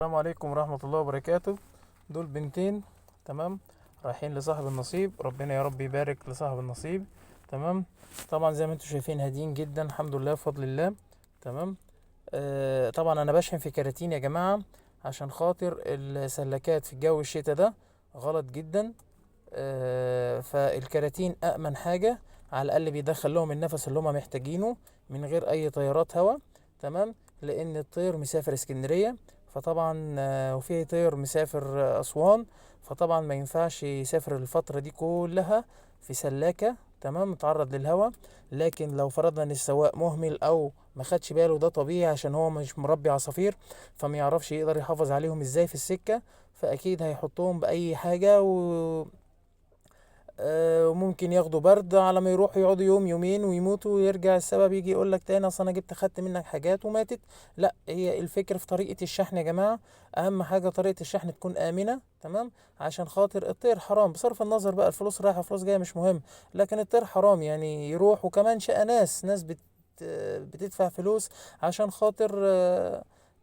السلام عليكم ورحمة الله وبركاته. دول بنتين، تمام، رايحين لصاحب النصيب. ربنا يا رب يبارك لصاحب النصيب. تمام. طبعا زي ما انتم شايفين هاديين جدا، الحمد لله بفضل الله. تمام. طبعا انا بشحن في كراتين يا جماعة، عشان خاطر السلكات في الجو الشتا ده غلط جدا. فالكراتين أأمن حاجة، على الأقل بيدخل لهم النفس اللي هما محتاجينه من غير أي تيارات هوا. تمام. لأن الطير مسافر اسكندرية، فطبعا وفيه طير مسافر أسوان، فطبعا ما ينفعش يسافر الفترة دي كلها في سلاكة، تمام، متعرض للهوا. لكن لو فرضنا ان السواق مهمل او ما خدش باله، ده طبيعي عشان هو مش مربي عصافير، فما يعرفش يقدر يحافظ عليهم ازاي في السكة. فاكيد هيحطهم باي حاجة وممكن ياخدوا برد على ما يروحوا يقعدوا يوم يومين ويموتوا، ويرجع السبب يجي يقول لك تاني اصل انا جبت خدت منك حاجات وماتت. لا، هي الفكرة في طريقة الشحن يا جماعة. اهم حاجة طريقة الشحن تكون امنة، تمام، عشان خاطر الطير حرام، بصرف النظر بقى الفلوس رايحة فلوس جاية مش مهم، لكن الطير حرام يعني يروح. وكمان شقى ناس بتدفع فلوس عشان خاطر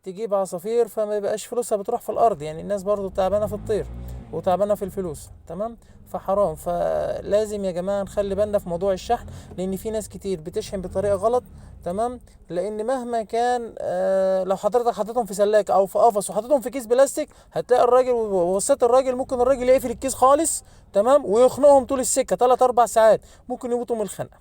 تجيب عصافير، فما يبقاش فلوسها بتروح في الارض. يعني الناس برضو تعبانة في الطير وتعبانة في الفلوس، تمام، فحرام. فلازم يا جماعة نخلي بالنا في موضوع الشحن، لان في ناس كتير بتشحن بطريقة غلط. تمام. لان مهما كان لو حضرتك حطيتهم في سلاك او في قفص وحطيتهم في كيس بلاستيك، هتلاقي الراجل ووصيت الراجل، ممكن الراجل يقفل الكيس خالص، تمام، ويخنقهم طول السكة 3 4 ساعات، ممكن يموتوا من الخنقة.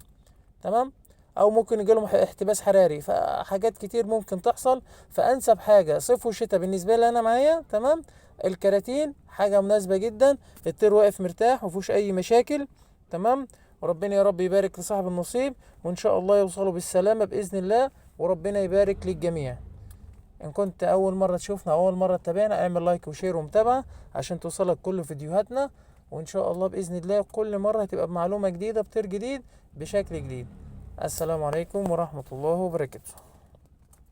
تمام. او ممكن يجيلهم احتباس حراري، فحاجات كتير ممكن تحصل. فانسب حاجه صيف وشتاء بالنسبه لي انا معايا، تمام، الكراتين حاجه مناسبه جدا. الطير واقف مرتاح ومفيهوش اي مشاكل. تمام. وربنا يا رب يبارك لصاحب النصيب، وان شاء الله يوصلوا بالسلامه باذن الله، وربنا يبارك للجميع. ان كنت اول مره تشوفنا او اول مره تتابعنا، اعمل لايك وشير ومتابعه عشان توصلك كل فيديوهاتنا. وان شاء الله باذن الله كل مره هتبقى بمعلومه جديده، بطير جديد، بشكل جديد. السلام عليكم ورحمه الله وبركاته.